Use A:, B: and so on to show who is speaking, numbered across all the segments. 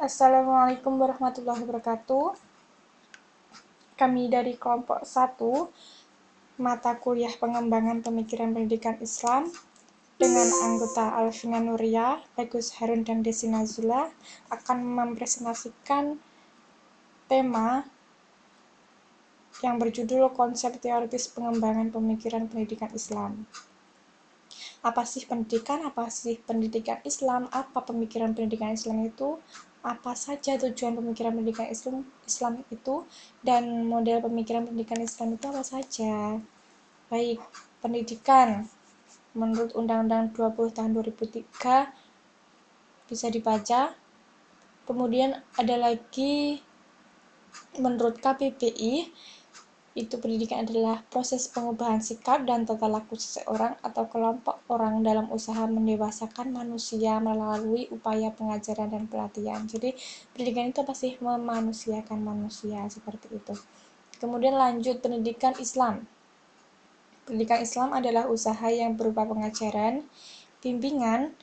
A: Assalamualaikum warahmatullahi wabarakatuh. Kami dari kelompok 1, mata kuliah pengembangan pemikiran pendidikan Islam, dengan anggota Alvina Nuria, Bagus Harun, dan Desi Nazula akan mempresentasikan tema yang berjudul Konsep Teoritis Pengembangan Pemikiran Pendidikan Islam. Apa sih pendidikan? Apa sih pendidikan Islam? Apa pemikiran pendidikan Islam itu? Apa saja tujuan pemikiran pendidikan Islam itu? Dan model pemikiran pendidikan Islam itu apa saja? Baik, pendidikan menurut Undang-Undang 20 tahun 2003 bisa dibaca. Kemudian ada lagi menurut KBBI, itu pendidikan adalah proses pengubahan sikap dan tata laku seseorang atau kelompok orang dalam usaha mendewasakan manusia melalui upaya pengajaran dan pelatihan. Jadi pendidikan itu pasti memanusiakan manusia, seperti itu. Kemudian lanjut pendidikan Islam. Pendidikan Islam adalah usaha yang berupa pengajaran, bimbingan,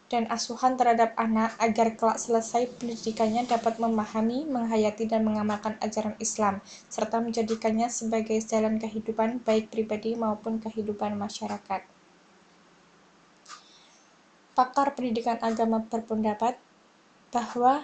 A: dan asuhan terhadap anak agar kelak selesai pendidikannya dapat memahami, menghayati, dan mengamalkan ajaran Islam, serta menjadikannya sebagai jalan kehidupan baik pribadi maupun kehidupan masyarakat. Pakar pendidikan agama berpendapat bahwa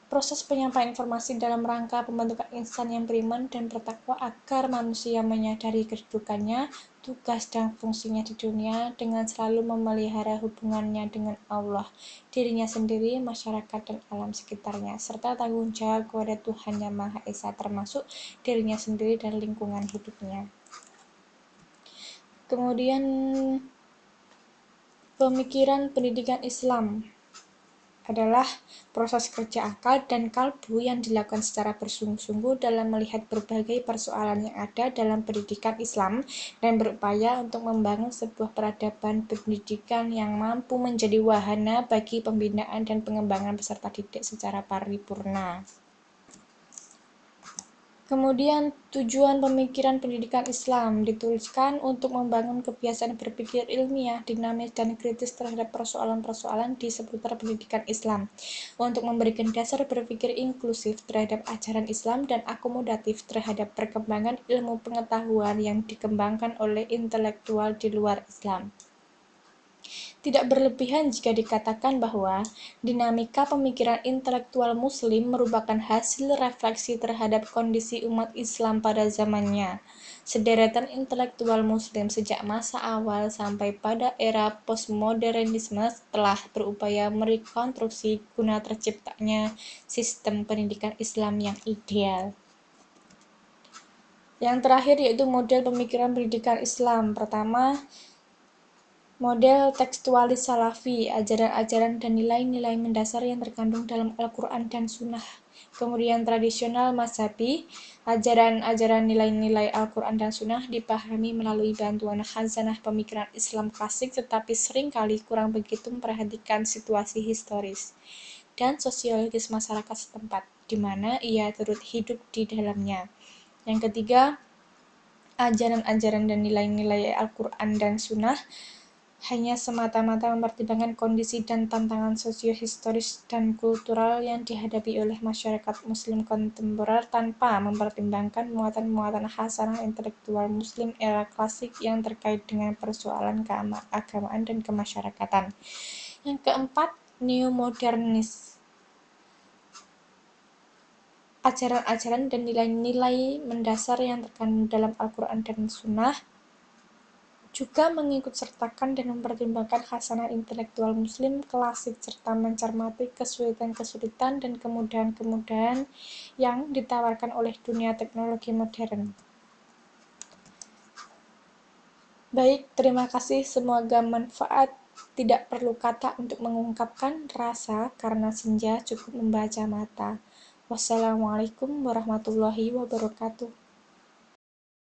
A: proses penyampaian informasi dalam rangka pembentukan insan yang beriman dan bertakwa agar manusia menyadari kedudukannya, tugas dan fungsinya di dunia dengan selalu memelihara hubungannya dengan Allah, dirinya sendiri, masyarakat, dan alam sekitarnya, serta tanggung jawab kepada Tuhan Yang Maha Esa termasuk dirinya sendiri dan lingkungan hidupnya. Kemudian pemikiran pendidikan Islam adalah proses kerja akal dan kalbu yang dilakukan secara bersungguh-sungguh dalam melihat berbagai persoalan yang ada dalam pendidikan Islam dan berupaya untuk membangun sebuah peradaban pendidikan yang mampu menjadi wahana bagi pembinaan dan pengembangan peserta didik secara paripurna. Kemudian tujuan pemikiran pendidikan Islam dituliskan untuk membangun kebiasaan berpikir ilmiah, dinamis, dan kritis terhadap persoalan-persoalan di seputar pendidikan Islam, untuk memberikan dasar berpikir inklusif terhadap ajaran Islam dan akomodatif terhadap perkembangan ilmu pengetahuan yang dikembangkan oleh intelektual di luar Islam. Tidak berlebihan jika dikatakan bahwa dinamika pemikiran intelektual Muslim merupakan hasil refleksi terhadap kondisi umat Islam pada zamannya. Sederetan intelektual Muslim sejak masa awal sampai pada era postmodernisme telah berupaya merekonstruksi guna terciptanya sistem pendidikan Islam yang ideal. Yang terakhir yaitu model pemikiran pendidikan Islam. Pertama, model tekstualis salafi, ajaran-ajaran dan nilai-nilai mendasar yang terkandung dalam Al-Quran dan Sunnah. Kemudian tradisional mazhabi, ajaran-ajaran nilai-nilai Al-Quran dan Sunnah dipahami melalui bantuan khazanah pemikiran Islam klasik, tetapi seringkali kurang begitu memperhatikan situasi historis dan sosiologis masyarakat setempat, di mana ia turut hidup di dalamnya. Yang ketiga, ajaran-ajaran dan nilai-nilai Al-Quran dan Sunnah hanya semata-mata mempertimbangkan kondisi dan tantangan sosio-historis dan kultural yang dihadapi oleh masyarakat Muslim kontemporer tanpa mempertimbangkan muatan-muatan hasanah intelektual Muslim era klasik yang terkait dengan persoalan keagamaan dan kemasyarakatan. Yang keempat, neomodernis. Ajaran-ajaran dan nilai-nilai mendasar yang terkandung dalam Al-Quran dan Sunnah juga mengikut-sertakan dan mempertimbangkan khasanah intelektual Muslim klasik serta mencermati kesulitan-kesulitan dan kemudahan-kemudahan yang ditawarkan oleh dunia teknologi modern. Baik, terima kasih. Semoga manfaat. Tidak perlu kata untuk mengungkapkan rasa, karena senja cukup membaca mata. Wassalamualaikum warahmatullahi wabarakatuh.